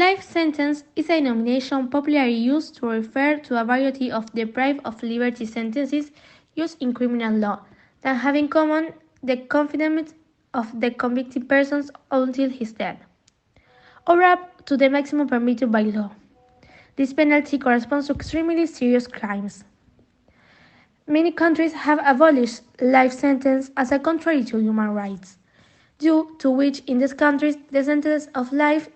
Life sentence is a denomination popularly used to refer to a variety of deprived of liberty sentences used in criminal law that have in common the confinement of the convicted person until his death, or up to the maximum permitted by law. This penalty corresponds to extremely serious crimes. Many countries have abolished life sentence as a contrary to human rights, due to which in these countries the sentence of life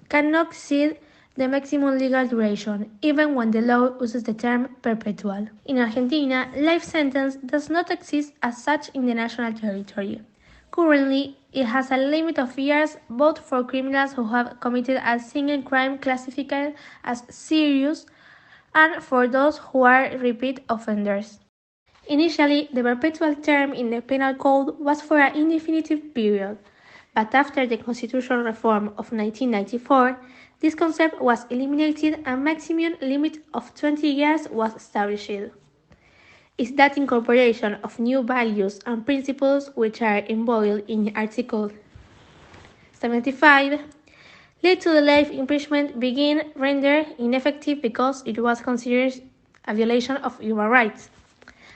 cannot exceed the maximum legal duration, even when the law uses the term perpetual. In Argentina, life sentence does not exist as such in the national territory. Currently, it has a limit of years both for criminals who have committed a single crime classified as serious and for those who are repeat offenders. Initially, the perpetual term in the Penal Code was for an indefinite period, but after the constitutional reform of 1994, this concept was eliminated and a maximum limit of 20 years was established. It's that incorporation of new values and principles which are embodied in Article 75 led to the life imprisonment being rendered ineffective because it was considered a violation of human rights.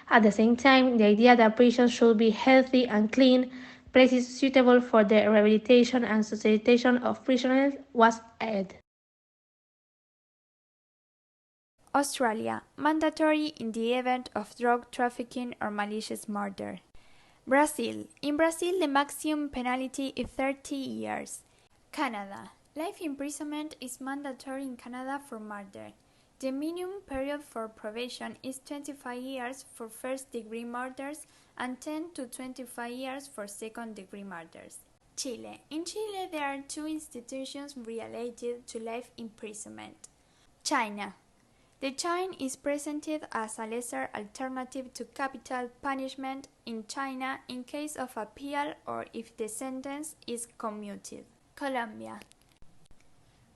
At the same time, the idea that prisons should be healthy and clean, places suitable for the rehabilitation and socialization of prisoners was added. Australia, mandatory in the event of drug trafficking or malicious murder. Brazil, in Brazil the maximum penalty is 30 years. Canada, life imprisonment is mandatory in Canada for murder. The minimum period for probation is 25 years for first-degree murders and 10 to 25 years for second-degree murders. Chile. In Chile, there are two institutions related to life imprisonment. China. The China is presented as a lesser alternative to capital punishment in China in case of appeal or if the sentence is commuted. Colombia.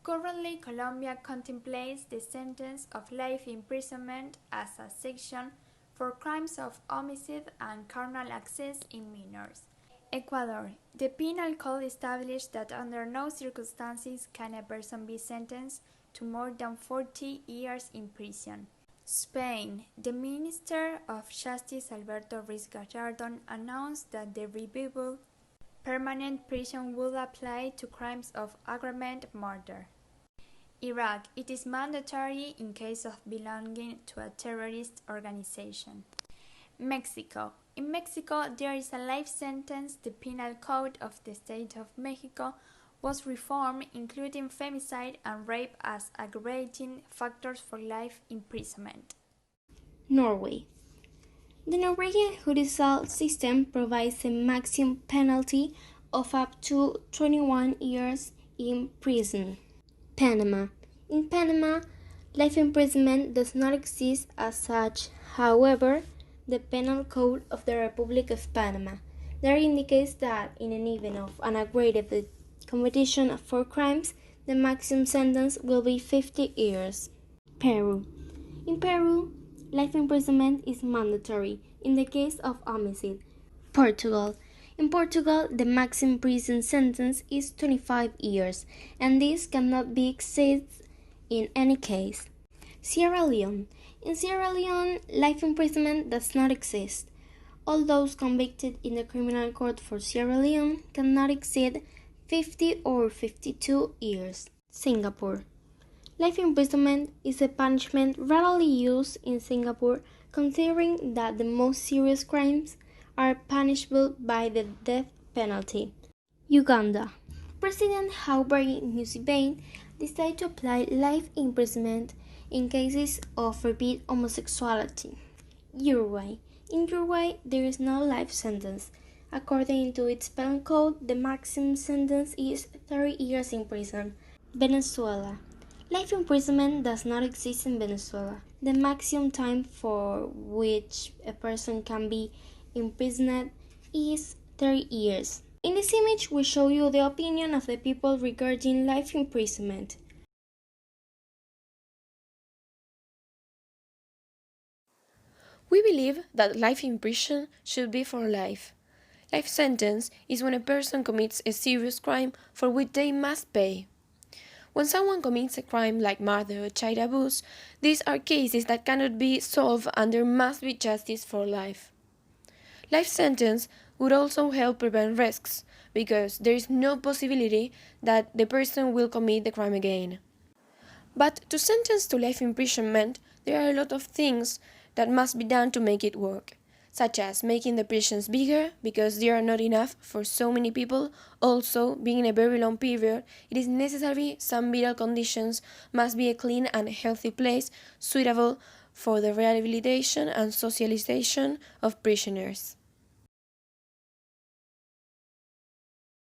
Currently, Colombia contemplates the sentence of life imprisonment as a section for crimes of homicide and carnal access in minors. Ecuador. The Penal Code established that under no circumstances can a person be sentenced to more than 40 years in prison. Spain. The Minister of Justice Alberto Ruiz Gallardón announced that the reviewable permanent prison would apply to crimes of aggravated murder. Iraq. It is mandatory in case of belonging to a terrorist organization. Mexico. In Mexico, there is a life sentence. The Penal Code of the State of Mexico was reformed, including femicide and rape as aggravating factors for life imprisonment. Norway. The Norwegian judicial system provides a maximum penalty of up to 21 years in prison. Panama. In Panama, life imprisonment does not exist as such. However, the Penal Code of the Republic of Panama there indicates that in an event of an aggravated conviction for crimes, the maximum sentence will be 50 years. Peru. In Peru, life imprisonment is mandatory in the case of homicide. Portugal. In Portugal, the maximum prison sentence is 25 years, and this cannot be exceeded in any case. Sierra Leone. In Sierra Leone, life imprisonment does not exist. All those convicted in the criminal court for Sierra Leone cannot exceed 50 or 52 years. Singapore. Life imprisonment is a punishment rarely used in Singapore, considering that the most serious crimes are punishable by the death penalty. Uganda. President Yoweri Museveni decided to apply life imprisonment in cases of repeat homosexuality. Uruguay. In Uruguay, there is no life sentence. According to its penal code, the maximum sentence is 30 years in prison. Venezuela. Life imprisonment does not exist in Venezuela. The maximum time for which a person can be imprisoned is 30 years. In this image, we show you the opinion of the people regarding life imprisonment. We believe that life in prison should be for life. Life sentence is when a person commits a serious crime for which they must pay. When someone commits a crime like murder or child abuse, these are cases that cannot be solved and there must be justice for life. Life sentence would also help prevent risks, because there is no possibility that the person will commit the crime again. But to sentence to life imprisonment, there are a lot of things that must be done to make it work, such as making the prisons bigger because they are not enough for so many people. Also, being in a very long period, it is necessary some vital conditions must be a clean and healthy place suitable for the rehabilitation and socialization of prisoners.